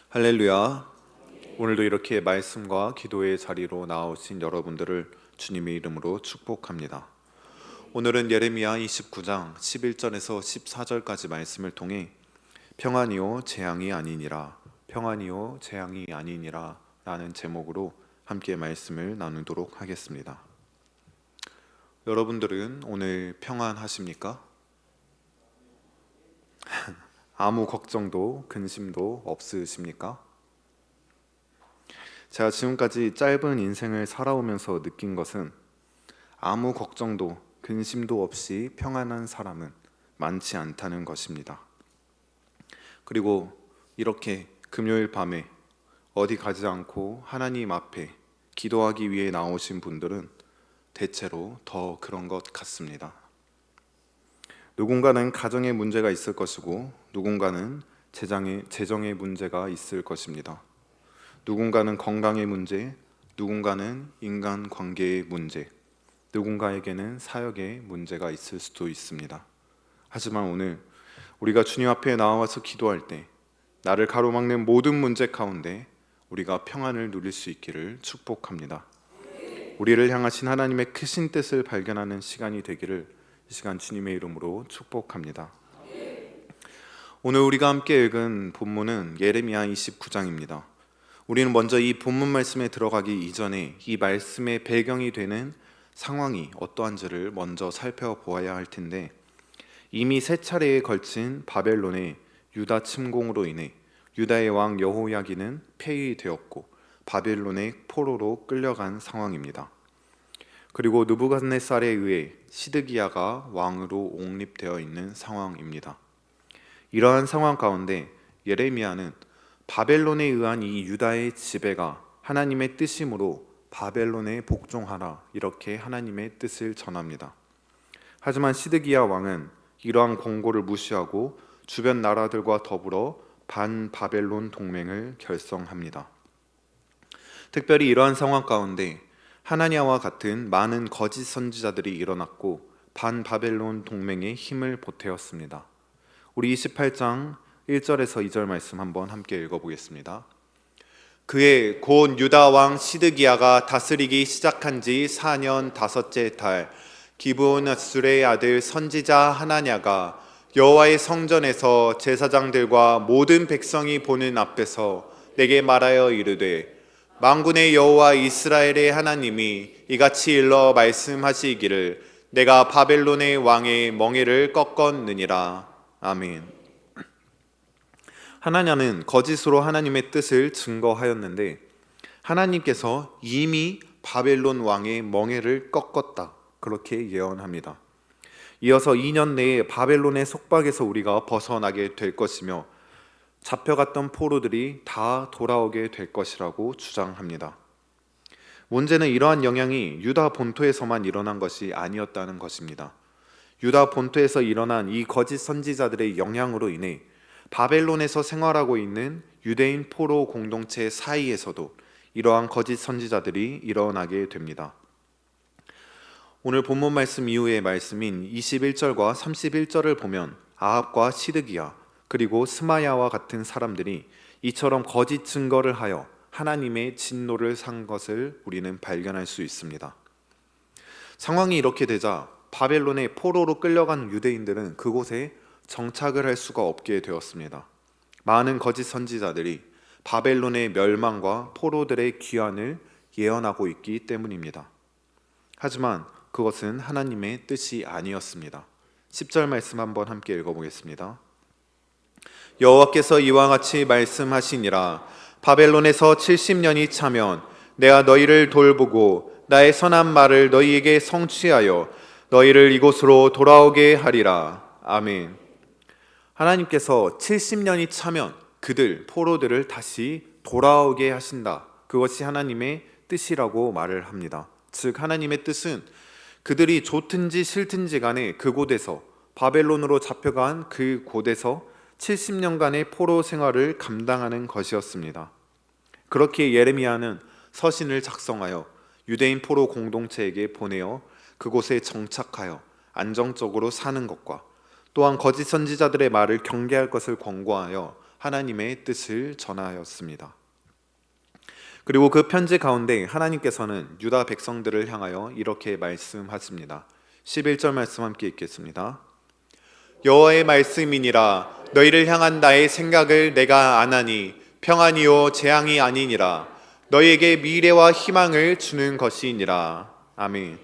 할렐루야. 오늘도 이렇게 말씀과 기도의 자리로 나오신 여러분들을 주님의 이름으로 축복합니다. 오늘은 예레미야 29장 11절에서 14절까지 말씀을 통해 평안이요 재앙이 아니니라, 평안이요 재앙이 아니니라 라는 제목으로 함께 말씀을 나누도록 하겠습니다. 여러분들은 오늘 평안하십니까? 아무 걱정도 근심도 없으십니까? 제가 지금까지 짧은 인생을 살아오면서 느낀 것은 아무 걱정도 근심도 없이 평안한 사람은 많지 않다는 것입니다. 그리고 이렇게 금요일 밤에 어디 가지 않고 하나님 앞에 기도하기 위해 나오신 분들은 대체로 더 그런 것 같습니다. 누군가는 가정에 문제가 있을 것이고 누군가는 재정의 문제가 있을 것입니다. 누군가는 건강의 문제, 누군가는 인간관계의 문제, 누군가에게는 사역의 문제가 있을 수도 있습니다. 하지만 오늘 우리가 주님 앞에 나와서 기도할 때 나를 가로막는 모든 문제 가운데 우리가 평안을 누릴 수 있기를 축복합니다. 우리를 향하신 하나님의 크신 뜻을 발견하는 시간이 되기를 이 시간 주님의 이름으로 축복합니다. 오늘 우리가 함께 읽은 본문은 예레미야 29장입니다. 우리는 먼저 이 본문 말씀에 들어가기 이전에 이 말씀의 배경이 되는 상황이 어떠한지를 먼저 살펴보아야 할 텐데, 이미 세 차례에 걸친 바벨론의 유다 침공으로 인해 유다의 왕 여호야긴은 폐위되었고 바벨론의 포로로 끌려간 상황입니다. 그리고 느부갓네살에 의해 시드기야가 왕으로 옹립되어 있는 상황입니다. 이러한 상황 가운데 예레미야는 바벨론에 의한 이 유다의 지배가 하나님의 뜻이므로 바벨론에 복종하라, 이렇게 하나님의 뜻을 전합니다. 하지만 시드기야 왕은 이러한 권고를 무시하고 주변 나라들과 더불어 반바벨론 동맹을 결성합니다. 특별히 이러한 상황 가운데 하나냐와 같은 많은 거짓 선지자들이 일어났고 반바벨론 동맹에 힘을 보태었습니다. 우리 28장 1절에서 2절 말씀 한번 함께 읽어보겠습니다. 그의 곧 유다 왕 시드기야가 다스리기 시작한 지 4년 다섯째 달, 기브온 앗술의 아들 선지자 하나냐가 여호와의 성전에서 제사장들과 모든 백성이 보는 앞에서 내게 말하여 이르되, 만군의 여호와 이스라엘의 하나님이 이같이 일러 말씀하시기를 내가 바벨론의 왕의 멍에를 꺾었느니라. 아멘. 하나냐는 거짓으로 하나님의 뜻을 증거하였는데 하나님께서 이미 바벨론 왕의 멍에를 꺾었다, 그렇게 예언합니다. 이어서 2년 내에 바벨론의 속박에서 우리가 벗어나게 될 것이며 잡혀갔던 포로들이 다 돌아오게 될 것이라고 주장합니다. 문제는 이러한 영향이 유다 본토에서만 일어난 것이 아니었다는 것입니다. 유다 본토에서 일어난 이 거짓 선지자들의 영향으로 인해 바벨론에서 생활하고 있는 유대인 포로 공동체 사이에서도 이러한 거짓 선지자들이 일어나게 됩니다. 오늘 본문 말씀 이후의 말씀인 21절과 31절을 보면 아합과 시드기야 그리고 스마야와 같은 사람들이 이처럼 거짓 증거를 하여 하나님의 진노를 산 것을 우리는 발견할 수 있습니다. 상황이 이렇게 되자 바벨론의 포로로 끌려간 유대인들은 그곳에 정착을 할 수가 없게 되었습니다. 많은 거짓 선지자들이 바벨론의 멸망과 포로들의 귀환을 예언하고 있기 때문입니다. 하지만 그것은 하나님의 뜻이 아니었습니다. 10절 말씀 한번 함께 읽어보겠습니다. 여호와께서 이와 같이 말씀하시니라. 바벨론에서 70년이 차면 내가 너희를 돌보고 나의 선한 말을 너희에게 성취하여 너희를 이곳으로 돌아오게 하리라. 아멘. 하나님께서 70년이 차면 그들 포로들을 다시 돌아오게 하신다, 그것이 하나님의 뜻이라고 말을 합니다. 즉 하나님의 뜻은 그들이 좋든지 싫든지 간에 그곳에서, 바벨론으로 잡혀간 그곳에서 70년간의 포로 생활을 감당하는 것이었습니다. 그렇게 예레미야는 서신을 작성하여 유대인 포로 공동체에게 보내어 그곳에 정착하여 안정적으로 사는 것과 또한 거짓 선지자들의 말을 경계할 것을 권고하여 하나님의 뜻을 전하였습니다. 그리고 그 편지 가운데 하나님께서는 유다 백성들을 향하여 이렇게 말씀하십니다. 11절 말씀 함께 읽겠습니다. 여호와의 말씀이니라. 너희를 향한 나의 생각을 내가 아나니 평안이요 재앙이 아니니라. 너희에게 미래와 희망을 주는 것이니라. 아멘.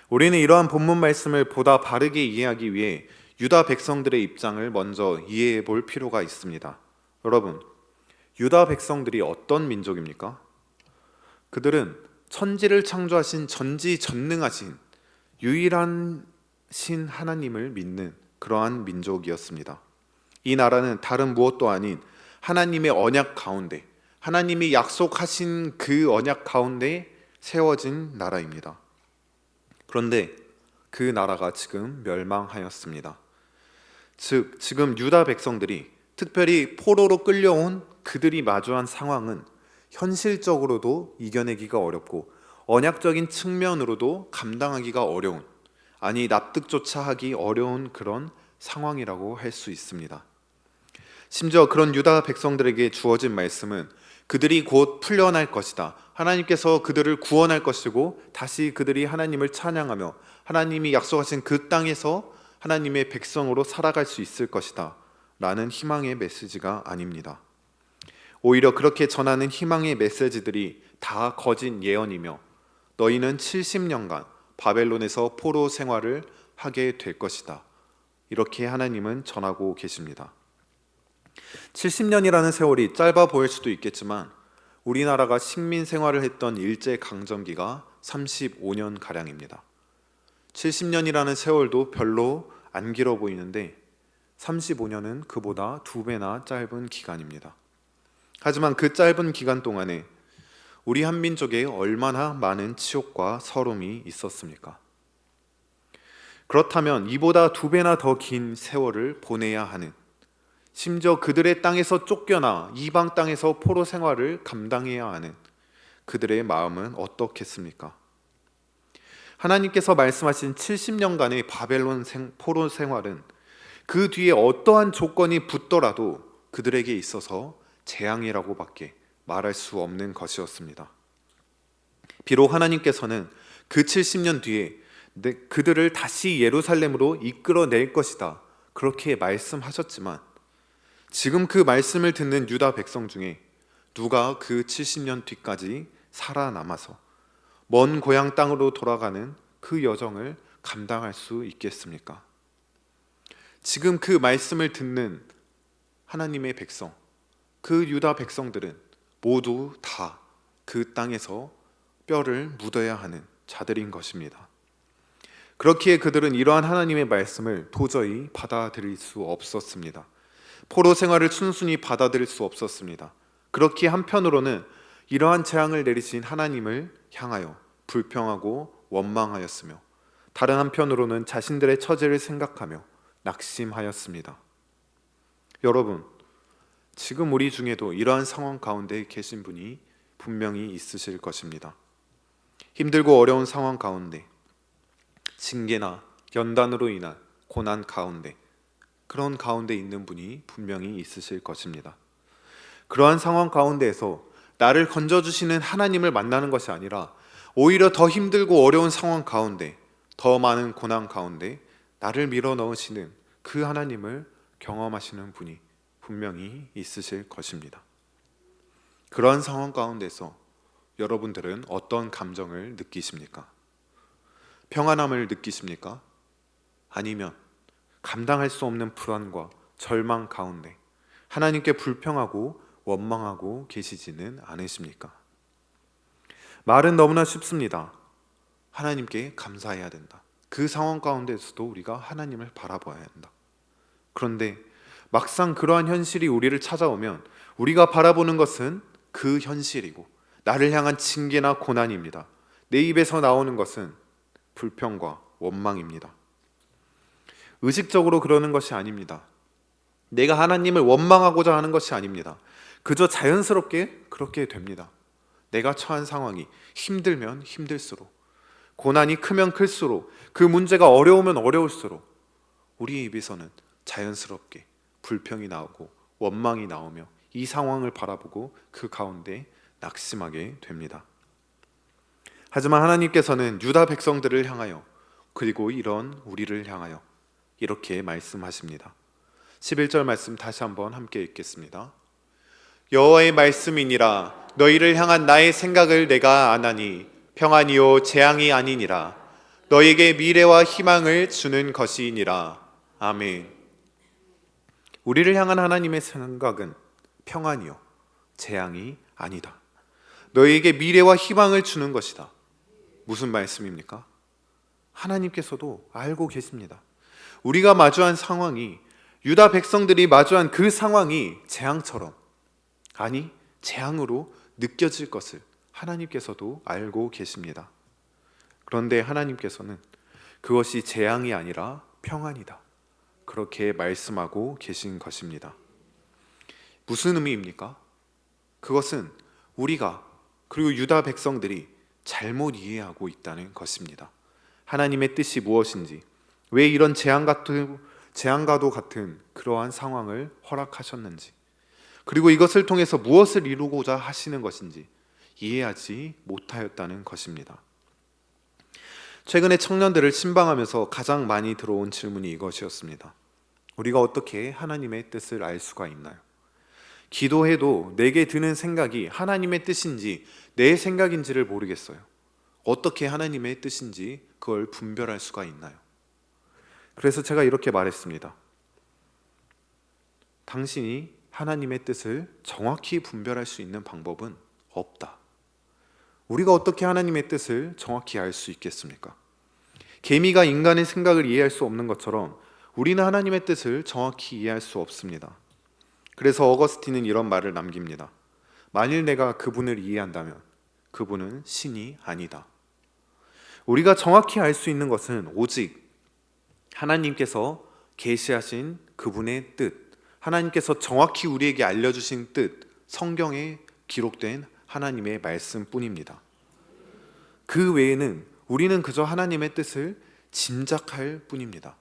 우리는 이러한 본문 말씀을 보다 바르게 이해하기 위해 유다 백성들의 입장을 먼저 이해해 볼 필요가 있습니다. 여러분, 유다 백성들이 어떤 민족입니까? 그들은 천지를 창조하신 전지전능하신 유일한 신 하나님을 믿는 그러한 민족이었습니다. 이 나라는 다른 무엇도 아닌 하나님의 언약 가운데, 하나님이 약속하신 그 언약 가운데 세워진 나라입니다. 그런데 그 나라가 지금 멸망하였습니다. 즉, 지금 유다 백성들이 특별히 포로로 끌려온 그들이 마주한 상황은 현실적으로도 이겨내기가 어렵고 언약적인 측면으로도 감당하기가 어려운, 아니 납득조차 하기 어려운 그런 상황이라고 할 수 있습니다. 심지어 그런 유다 백성들에게 주어진 말씀은 그들이 곧 풀려날 것이다. 하나님께서 그들을 구원할 것이고 다시 그들이 하나님을 찬양하며 하나님이 약속하신 그 땅에서 하나님의 백성으로 살아갈 수 있을 것이다 라는 희망의 메시지가 아닙니다. 오히려 그렇게 전하는 희망의 메시지들이 다 거짓 예언이며 너희는 70년간 바벨론에서 포로 생활을 하게 될 것이다. 이렇게 하나님은 전하고 계십니다. 70년이라는 세월이 짧아 보일 수도 있겠지만 우리나라가 식민 생활을 했던 일제강점기가 35년 가량입니다. 70년이라는 세월도 별로 안 길어 보이는데 35년은 그보다 2배나 짧은 기간입니다. 하지만 그 짧은 기간 동안에 우리 한민족에 얼마나 많은 치욕과 서름이 있었습니까? 그렇다면 이보다 2배나 더 긴 세월을 보내야 하는, 심지어 그들의 땅에서 쫓겨나 이방 땅에서 포로 생활을 감당해야 하는 그들의 마음은 어떻겠습니까? 하나님께서 말씀하신 70년간의 바벨론 포로 생활은 그 뒤에 어떠한 조건이 붙더라도 그들에게 있어서 재앙이라고밖에 말할 수 없는 것이었습니다. 비록 하나님께서는 그 70년 뒤에 그들을 다시 예루살렘으로 이끌어낼 것이다 그렇게 말씀하셨지만 지금 그 말씀을 듣는 유다 백성 중에 누가 그 70년 뒤까지 살아남아서 먼 고향 땅으로 돌아가는 그 여정을 감당할 수 있겠습니까? 지금 그 말씀을 듣는 하나님의 백성, 그 유다 백성들은 모두 다 그 땅에서 뼈를 묻어야 하는 자들인 것입니다. 그렇기에 그들은 이러한 하나님의 말씀을 도저히 받아들일 수 없었습니다. 포로 생활을 순순히 받아들일 수 없었습니다. 그렇기에 한편으로는 이러한 재앙을 내리신 하나님을 향하여 불평하고 원망하였으며 다른 한편으로는 자신들의 처지를 생각하며 낙심하였습니다. 여러분, 지금 우리 중에도 이러한 상황 가운데 계신 분이 분명히 있으실 것입니다. 힘들고 어려운 상황 가운데, 징계나 연단으로 인한 고난 가운데, 그런 가운데 있는 분이 분명히 있으실 것입니다. 그러한 상황 가운데에서 나를 건져주시는 하나님을 만나는 것이 아니라 오히려 더 힘들고 어려운 상황 가운데, 더 많은 고난 가운데 나를 밀어넣으시는 그 하나님을 경험하시는 분이 분명히 있으실 것입니다. 그러한 상황 가운데서 여러분들은 어떤 감정을 느끼십니까? 평안함을 느끼십니까? 아니면 감당할 수 없는 불안과 절망 가운데 하나님께 불평하고 원망하고 계시지는 않으십니까? 말은 너무나 쉽습니다. 하나님께 감사해야 된다. 그 상황 가운데서도 우리가 하나님을 바라봐야 한다. 그런데 막상 그러한 현실이 우리를 찾아오면 우리가 바라보는 것은 그 현실이고 나를 향한 징계나 고난입니다. 내 입에서 나오는 것은 불평과 원망입니다. 의식적으로 그러는 것이 아닙니다. 내가 하나님을 원망하고자 하는 것이 아닙니다. 그저 자연스럽게 그렇게 됩니다. 내가 처한 상황이 힘들면 힘들수록, 고난이 크면 클수록, 그 문제가 어려우면 어려울수록 우리의 입에서는 자연스럽게 불평이 나오고 원망이 나오며 이 상황을 바라보고 그 가운데 낙심하게 됩니다. 하지만 하나님께서는 유다 백성들을 향하여 그리고 이런 우리를 향하여 이렇게 말씀하십니다. 11절 말씀 다시 한번 함께 읽겠습니다. 여호와의 말씀이니라. 너희를 향한 나의 생각을 내가 아나니 평안이요 재앙이 아니니라. 너희에게 미래와 희망을 주는 것이니라. 아멘. 우리를 향한 하나님의 생각은 평안이요 재앙이 아니다. 너희에게 미래와 희망을 주는 것이다. 무슨 말씀입니까? 하나님께서도 알고 계십니다. 우리가 마주한 상황이, 유다 백성들이 마주한 그 상황이 재앙처럼, 아니 재앙으로 느껴질 것을 하나님께서도 알고 계십니다. 그런데 하나님께서는 그것이 재앙이 아니라 평안이다, 그렇게 말씀하고 계신 것입니다. 무슨 의미입니까? 그것은 우리가 그리고 유다 백성들이 잘못 이해하고 있다는 것입니다. 하나님의 뜻이 무엇인지, 왜 이런 재앙과도 같은 그러한 상황을 허락하셨는지, 그리고 이것을 통해서 무엇을 이루고자 하시는 것인지 이해하지 못하였다는 것입니다. 최근에 청년들을 신방하면서 가장 많이 들어온 질문이 이것이었습니다. 우리가 어떻게 하나님의 뜻을 알 수가 있나요? 기도해도 내게 드는 생각이 하나님의 뜻인지 내 생각인지를 모르겠어요. 어떻게 하나님의 뜻인지 그걸 분별할 수가 있나요? 그래서 제가 이렇게 말했습니다. 당신이 하나님의 뜻을 정확히 분별할 수 있는 방법은 없다. 우리가 어떻게 하나님의 뜻을 정확히 알 수 있겠습니까? 개미가 인간의 생각을 이해할 수 없는 것처럼 우리는 하나님의 뜻을 정확히 이해할 수 없습니다. 그래서 어거스틴은 이런 말을 남깁니다. 만일 내가 그분을 이해한다면 그분은 신이 아니다. 우리가 정확히 알 수 있는 것은 오직 하나님께서 계시하신 그분의 뜻, 하나님께서 정확히 우리에게 알려주신 뜻, 성경에 기록된 하나님의 말씀뿐입니다. 그 외에는 우리는 그저 하나님의 뜻을 짐작할 뿐입니다.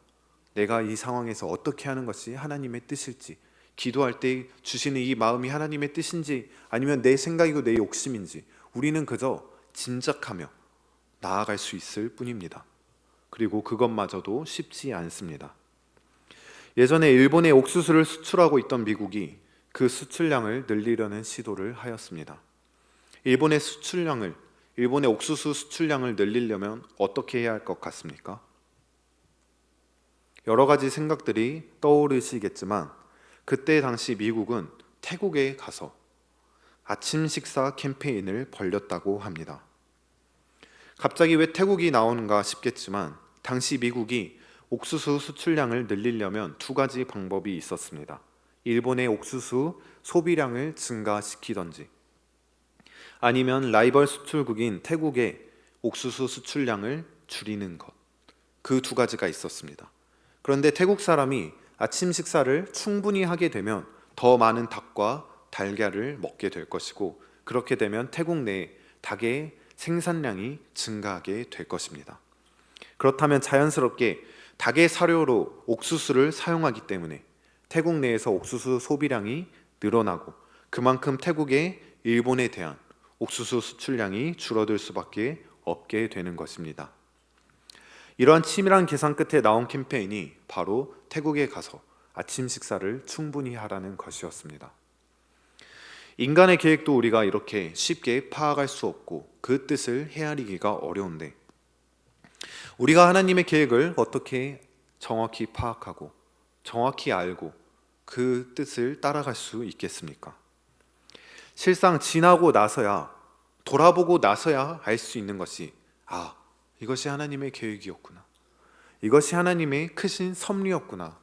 내가 이 상황에서 어떻게 하는 것이 하나님의 뜻일지, 기도할 때 주시는 이 마음이 하나님의 뜻인지 아니면 내 생각이고 내 욕심인지 우리는 그저 짐작하며 나아갈 수 있을 뿐입니다. 그리고 그것마저도 쉽지 않습니다. 예전에 일본에 옥수수를 수출하고 있던 미국이 그 수출량을 늘리려는 시도를 하였습니다. 일본의 옥수수 수출량을 늘리려면 어떻게 해야 할 것 같습니까? 여러 가지 생각들이 떠오르시겠지만 그때 당시 미국은 태국에 가서 아침 식사 캠페인을 벌였다고 합니다. 갑자기 왜 태국이 나오는가 싶겠지만 당시 미국이 옥수수 수출량을 늘리려면 두 가지 방법이 있었습니다. 일본의 옥수수 소비량을 증가시키던지 아니면 라이벌 수출국인 태국의 옥수수 수출량을 줄이는 것, 그 두 가지가 있었습니다. 그런데 태국 사람이 아침 식사를 충분히 하게 되면 더 많은 닭과 달걀을 먹게 될 것이고 그렇게 되면 태국 내에 닭의 생산량이 증가하게 될 것입니다. 그렇다면 자연스럽게 닭의 사료로 옥수수를 사용하기 때문에 태국 내에서 옥수수 소비량이 늘어나고 그만큼 태국의 일본에 대한 옥수수 수출량이 줄어들 수밖에 없게 되는 것입니다. 이러한 치밀한 계산 끝에 나온 캠페인이 바로 태국에 가서 아침 식사를 충분히 하라는 것이었습니다. 인간의 계획도 우리가 이렇게 쉽게 파악할 수 없고 그 뜻을 헤아리기가 어려운데 우리가 하나님의 계획을 어떻게 정확히 파악하고 정확히 알고 그 뜻을 따라갈 수 있겠습니까? 실상 지나고 나서야, 돌아보고 나서야 알 수 있는 것이 이것이 하나님의 계획이었구나, 이것이 하나님의 크신 섭리였구나,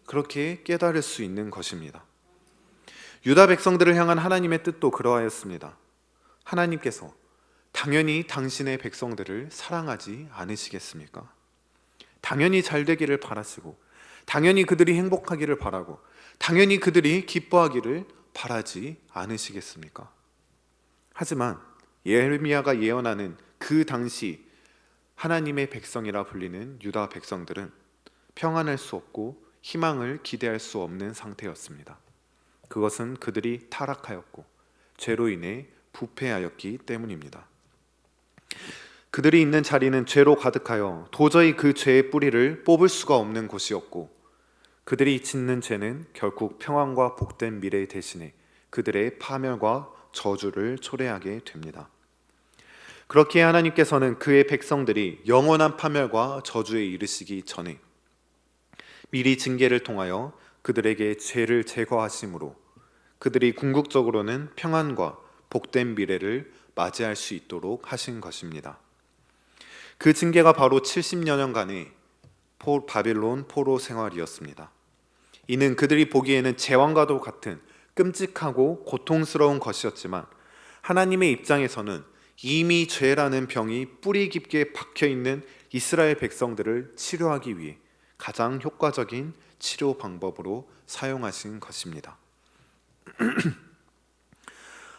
그렇게 깨달을 수 있는 것입니다. 유다 백성들을 향한 하나님의 뜻도 그러하였습니다. 하나님께서 당연히 당신의 백성들을 사랑하지 않으시겠습니까? 당연히 잘 되기를 바라시고 당연히 그들이 행복하기를 바라고 당연히 그들이 기뻐하기를 바라지 않으시겠습니까? 하지만 예레미야가 예언하는 그 당시 하나님의 백성이라 불리는 유다 백성들은 평안할 수 없고 희망을 기대할 수 없는 상태였습니다. 그것은 그들이 타락하였고 죄로 인해 부패하였기 때문입니다. 그들이 있는 자리는 죄로 가득하여 도저히 그 죄의 뿌리를 뽑을 수가 없는 곳이었고, 그들이 짓는 죄는 결국 평안과 복된 미래 대신에 그들의 파멸과 저주를 초래하게 됩니다. 그렇기에 하나님께서는 그의 백성들이 영원한 파멸과 저주에 이르시기 전에 미리 징계를 통하여 그들에게 죄를 제거하심으로 그들이 궁극적으로는 평안과 복된 미래를 맞이할 수 있도록 하신 것입니다. 그 징계가 바로 70여년간의 바빌론 포로 생활이었습니다. 이는 그들이 보기에는 제왕과도 같은 끔찍하고 고통스러운 것이었지만 하나님의 입장에서는 이미 죄라는 병이 뿌리 깊게 박혀있는 이스라엘 백성들을 치료하기 위해 가장 효과적인 치료 방법으로 사용하신 것입니다.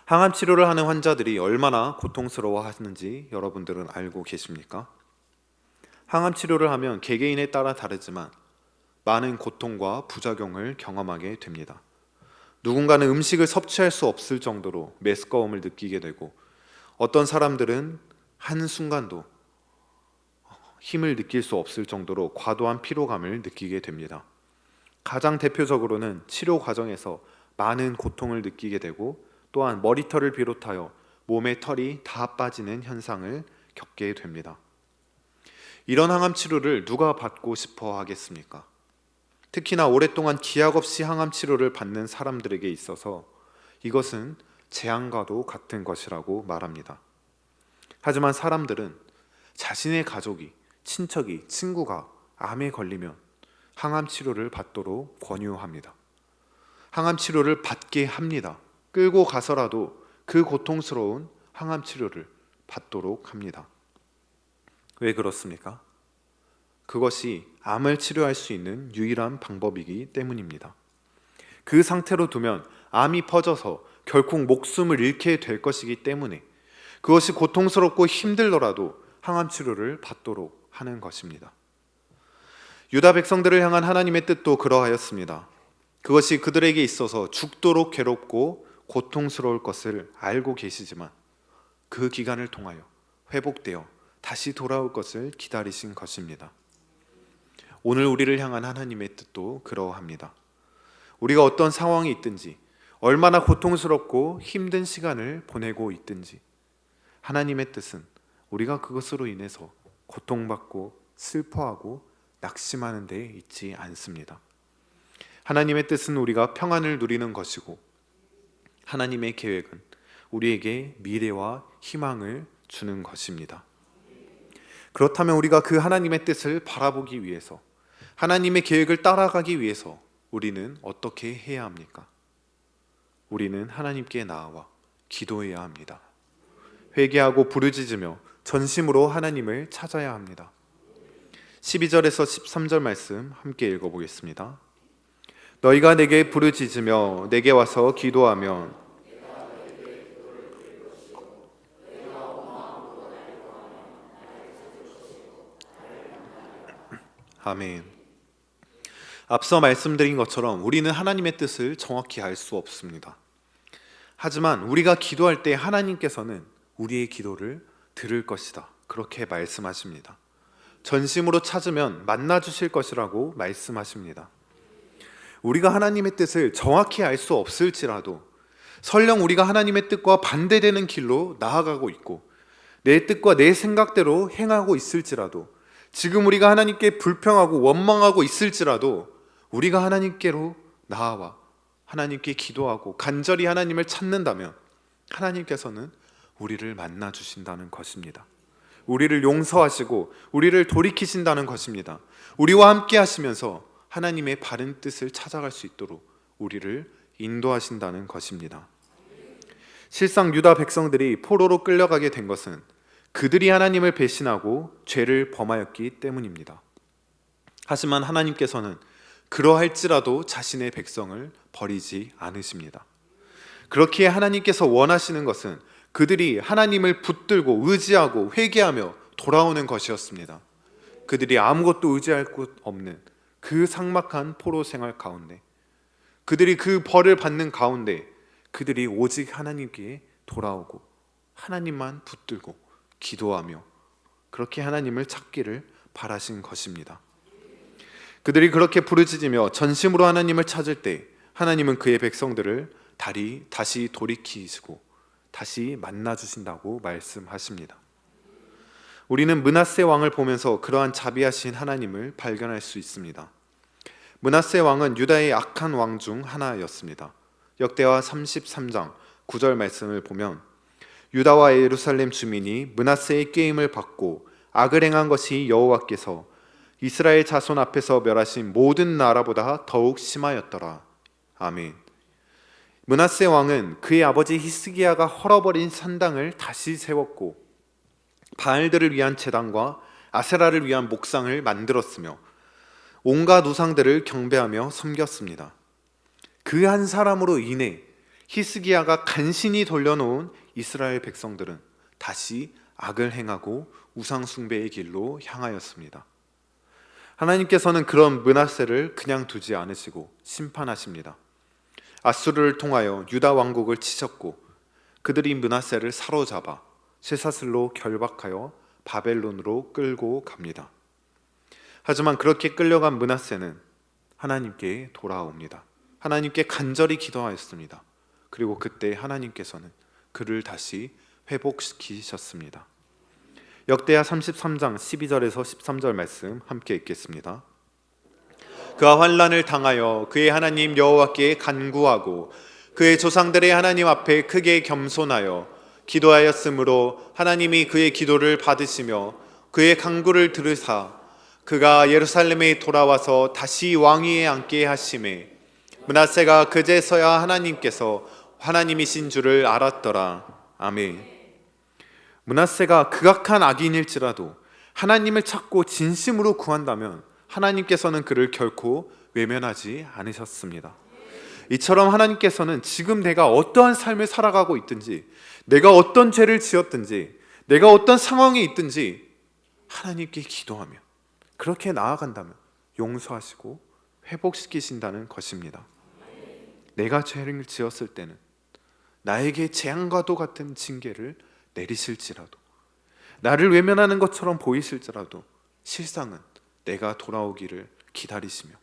항암 치료를 하는 환자들이 얼마나 고통스러워하는지 여러분들은 알고 계십니까? 항암 치료를 하면 개개인에 따라 다르지만 많은 고통과 부작용을 경험하게 됩니다. 누군가는 음식을 섭취할 수 없을 정도로 메스꺼움을 느끼게 되고, 어떤 사람들은 한순간도 힘을 느낄 수 없을 정도로 과도한 피로감을 느끼게 됩니다. 가장 대표적으로는 치료 과정에서 많은 고통을 느끼게 되고, 또한 머리털을 비롯하여 몸의 털이 다 빠지는 현상을 겪게 됩니다. 이런 항암 치료를 누가 받고 싶어 하겠습니까? 특히나 오랫동안 기약 없이 항암 치료를 받는 사람들에게 있어서 이것은 재앙과도 같은 것이라고 말합니다. 하지만 사람들은 자신의 가족이, 친척이, 친구가 암에 걸리면 항암 치료를 받도록 권유합니다. 항암 치료를 받게 합니다. 끌고 가서라도 그 고통스러운 항암 치료를 받도록 합니다. 왜 그렇습니까? 그것이 암을 치료할 수 있는 유일한 방법이기 때문입니다. 그 상태로 두면 암이 퍼져서 결국 목숨을 잃게 될 것이기 때문에 그것이 고통스럽고 힘들더라도 항암 치료를 받도록 하는 것입니다. 유다 백성들을 향한 하나님의 뜻도 그러하였습니다. 그것이 그들에게 있어서 죽도록 괴롭고 고통스러울 것을 알고 계시지만 그 기간을 통하여 회복되어 다시 돌아올 것을 기다리신 것입니다. 오늘 우리를 향한 하나님의 뜻도 그러합니다. 우리가 어떤 상황이 있든지, 얼마나 고통스럽고 힘든 시간을 보내고 있든지, 하나님의 뜻은 우리가 그것으로 인해서 고통받고 슬퍼하고 낙심하는 데 있지 않습니다. 하나님의 뜻은 우리가 평안을 누리는 것이고, 하나님의 계획은 우리에게 미래와 희망을 주는 것입니다. 그렇다면 우리가 그 하나님의 뜻을 바라보기 위해서, 하나님의 계획을 따라가기 위해서 우리는 어떻게 해야 합니까? 우리는 하나님께 나아와 기도해야 합니다. 회개하고 부르짖으며 전심으로 하나님을 찾아야 합니다. 12절에서 13절 말씀 함께 읽어보겠습니다. 너희가 내게 부르짖으며 내게 와서 기도하면 아멘. 앞서 말씀드린 것처럼 우리는 하나님의 뜻을 정확히 알 수 없습니다. 하지만 우리가 기도할 때 하나님께서는 우리의 기도를 들을 것이다, 그렇게 말씀하십니다. 전심으로 찾으면 만나 주실 것이라고 말씀하십니다. 우리가 하나님의 뜻을 정확히 알 수 없을지라도, 설령 우리가 하나님의 뜻과 반대되는 길로 나아가고 있고 내 뜻과 내 생각대로 행하고 있을지라도, 지금 우리가 하나님께 불평하고 원망하고 있을지라도 우리가 하나님께로 나아와 하나님께 기도하고 간절히 하나님을 찾는다면 하나님께서는 우리를 만나 주신다는 것입니다. 우리를 용서하시고 우리를 돌이키신다는 것입니다. 우리와 함께 하시면서 하나님의 바른 뜻을 찾아갈 수 있도록 우리를 인도하신다는 것입니다. 실상 유다 백성들이 포로로 끌려가게 된 것은 그들이 하나님을 배신하고 죄를 범하였기 때문입니다. 하지만 하나님께서는 그러할지라도 자신의 백성을 버리지 않으십니다. 그렇기에 하나님께서 원하시는 것은 그들이 하나님을 붙들고 의지하고 회개하며 돌아오는 것이었습니다. 그들이 아무것도 의지할 곳 없는 그 삭막한 포로 생활 가운데 그들이 그 벌을 받는 가운데 그들이 오직 하나님께 돌아오고 하나님만 붙들고 기도하며 그렇게 하나님을 찾기를 바라신 것입니다. 그들이 그렇게 부르짖으며 전심으로 하나님을 찾을 때 하나님은 그의 백성들을 다시 돌이키시고 다시 만나 주신다고 말씀하십니다. 우리는 므낫세 왕을 보면서 그러한 자비하신 하나님을 발견할 수 있습니다. 므낫세 왕은 유다의 악한 왕 중 하나였습니다. 역대하 33장 9절 말씀을 보면 유다와 예루살렘 주민이 므낫세의 꾀임을 받고 악을 행한 것이 여호와께서 이스라엘 자손 앞에서 멸하신 모든 나라보다 더욱 심하였더라. 아멘. 므낫세 왕은 그의 아버지 히스기야가 헐어버린 산당을 다시 세웠고 바알들을 위한 제단과 아세라를 위한 목상을 만들었으며 온갖 우상들을 경배하며 섬겼습니다. 그 한 사람으로 인해 히스기야가 간신히 돌려놓은 이스라엘 백성들은 다시 악을 행하고 우상 숭배의 길로 향하였습니다. 하나님께서는 그런 므낫세를 그냥 두지 않으시고 심판하십니다. 아수르를 통하여 유다 왕국을 치셨고 그들이 므낫세를 사로잡아 쇠사슬로 결박하여 바벨론으로 끌고 갑니다. 하지만 그렇게 끌려간 므낫세는 하나님께 돌아옵니다. 하나님께 간절히 기도하였습니다. 그리고 그때 하나님께서는 그를 다시 회복시키셨습니다. 역대하 33장 12절에서 13절 말씀 함께 읽겠습니다. 그가 환난을 당하여 그의 하나님 여호와께 간구하고 그의 조상들의 하나님 앞에 크게 겸손하여 기도하였으므로 하나님이 그의 기도를 받으시며 그의 간구를 들으사 그가 예루살렘에 돌아와서 다시 왕위에 앉게 하심에 므낫세가 그제서야 하나님께서 하나님이신 줄을 알았더라. 아멘. 므낫세가 극악한 악인일지라도 하나님을 찾고 진심으로 구한다면 하나님께서는 그를 결코 외면하지 않으셨습니다. 이처럼 하나님께서는 지금 내가 어떠한 삶을 살아가고 있든지 내가 어떤 죄를 지었든지 내가 어떤 상황에 있든지 하나님께 기도하며 그렇게 나아간다면 용서하시고 회복시키신다는 것입니다. 내가 죄를 지었을 때는 나에게 재앙과도 같은 징계를 내리실지라도 나를 외면하는 것처럼 보이실지라도 실상은 내가 돌아오기를 기다리시며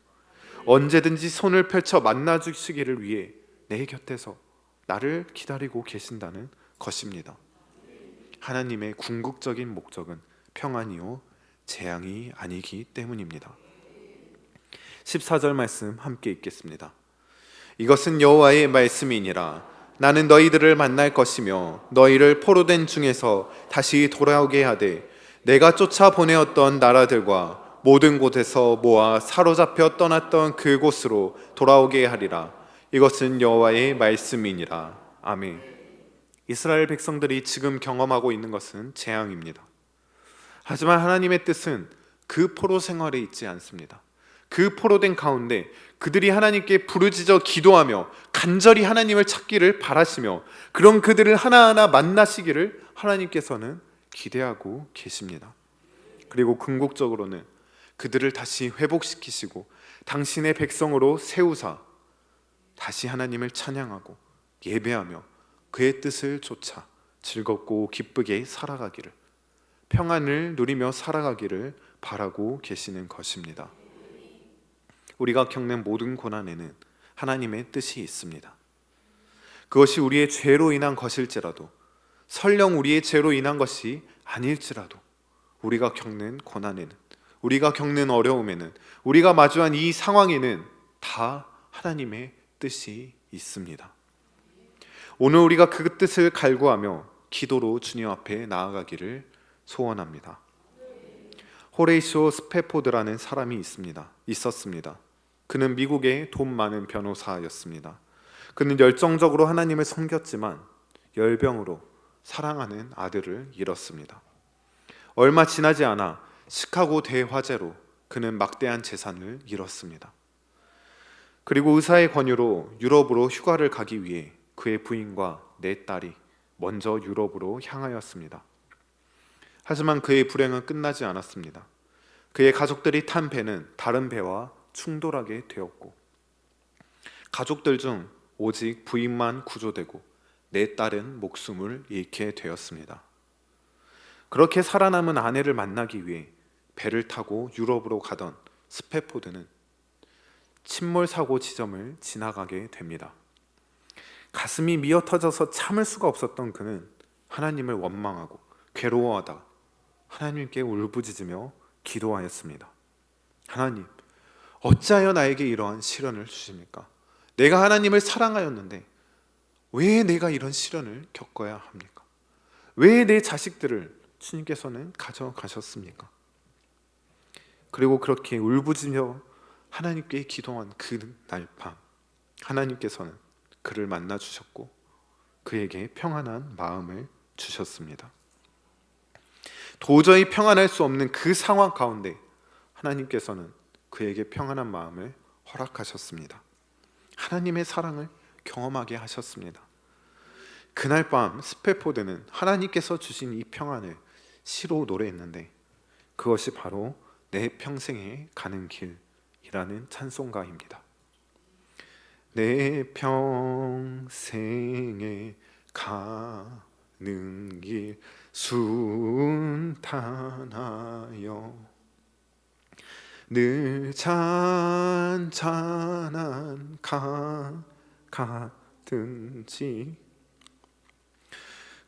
언제든지 손을 펼쳐 만나 주시기를 위해 내 곁에서 나를 기다리고 계신다는 것입니다. 하나님의 궁극적인 목적은 평안이요 재앙이 아니기 때문입니다. 14절 말씀 함께 읽겠습니다. 이것은 여호와의 말씀이니라. 나는 너희들을 만날 것이며 너희를 포로된 중에서 다시 돌아오게 하되 내가 쫓아 보내었던 나라들과 모든 곳에서 모아 사로잡혀 떠났던 그곳으로 돌아오게 하리라. 이것은 여호와의 말씀이니라. 아멘. 이스라엘 백성들이 지금 경험하고 있는 것은 재앙입니다. 하지만 하나님의 뜻은 그 포로 생활에 있지 않습니다. 그 포로된 가운데 그들이 하나님께 부르짖어 기도하며 간절히 하나님을 찾기를 바라시며 그런 그들을 하나하나 만나시기를 하나님께서는 기대하고 계십니다. 그리고 궁극적으로는 그들을 다시 회복시키시고 당신의 백성으로 세우사 다시 하나님을 찬양하고 예배하며 그의 뜻을 쫓아 즐겁고 기쁘게 살아가기를 평안을 누리며 살아가기를 바라고 계시는 것입니다. 우리가 겪는 모든 고난에는 하나님의 뜻이 있습니다. 그것이 우리의 죄로 인한 것일지라도 설령 우리의 죄로 인한 것이 아닐지라도 우리가 겪는 고난에는 우리가 겪는 어려움에는 우리가 마주한 이 상황에는 다 하나님의 뜻이 있습니다. 오늘 우리가 그 뜻을 갈구하며 기도로 주님 앞에 나아가기를 소원합니다. 호레이쇼 스페포드라는 사람이 있었습니다. 그는 미국의 돈 많은 변호사였습니다. 그는 열정적으로 하나님을 섬겼지만 열병으로 사랑하는 아들을 잃었습니다. 얼마 지나지 않아 시카고 대화재로 그는 막대한 재산을 잃었습니다. 그리고 의사의 권유로 유럽으로 휴가를 가기 위해 그의 부인과 네 딸이 먼저 유럽으로 향하였습니다. 하지만 그의 불행은 끝나지 않았습니다. 그의 가족들이 탄 배는 다른 배와 충돌하게 되었고 가족들 중 오직 부인만 구조되고 내 딸은 목숨을 잃게 되었습니다. 그렇게 살아남은 아내를 만나기 위해 배를 타고 유럽으로 가던 스패포드는 침몰 사고 지점을 지나가게 됩니다. 가슴이 미어터져서 참을 수가 없었던 그는 하나님을 원망하고 괴로워하다 하나님께 울부짖으며 기도하였습니다. 하나님, 어찌하여 나에게 이러한 시련을 주십니까? 내가 하나님을 사랑하였는데 왜 내가 이런 시련을 겪어야 합니까? 왜 내 자식들을 주님께서는 가져가셨습니까? 그리고 그렇게 울부짖으며 하나님께 기도한 그날 밤, 하나님께서는 그를 만나 주셨고 그에게 평안한 마음을 주셨습니다. 도저히 평안할 수 없는 그 상황 가운데 하나님께서는 그에게 평안한 마음을 허락하셨습니다. 하나님의 사랑을 경험하게 하셨습니다. 그날 밤 스패포드는 하나님께서 주신 이 평안을 시로 노래했는데 그것이 바로 내 평생에 가는 길이라는 찬송가입니다. 내 평생에 가는 길 순탄하여 늘 잔잔한 강 같든지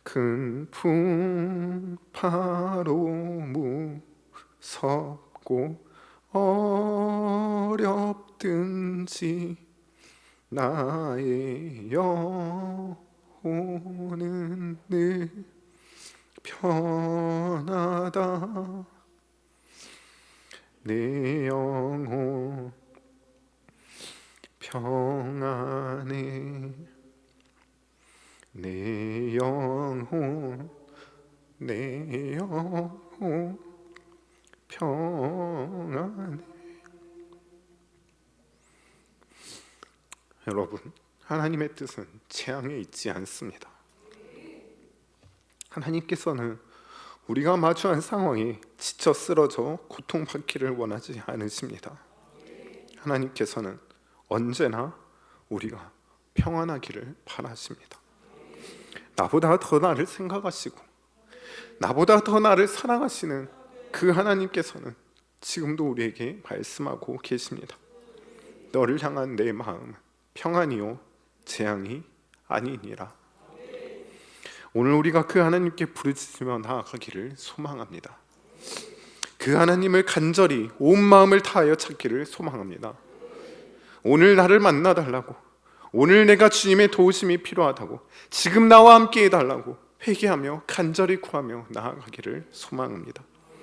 큰 풍파로 무섭고 어렵든지 나의 영혼은 늘 편하다. 내 영혼 평안해. 내 영혼 평안해. 여러분, 하나님의 뜻은 재앙에 있지 않습니다. 하나님께서는 우리가 마주한 상황에 지쳐 쓰러져 고통받기를 원하지 않으십니다. 하나님께서는 언제나 우리가 평안하기를 바라십니다. 나보다 더 나를 생각하시고 나보다 더 나를 사랑하시는 그 하나님께서는 지금도 우리에게 말씀하고 계십니다. 너를 향한 내 마음은 평안이요 재앙이 아니니라. 오늘 우리가 그 하나님께 부르짖으며 나아가기를 소망합니다. 그 하나님을 간절히 온 마음을 다하여 찾기를 소망합니다. 오늘 나를 만나달라고, 오늘 내가 주님의 도우심이 필요하다고, 지금 나와 함께 해달라고 회개하며 간절히 구하며 나아가기를 소망합니다.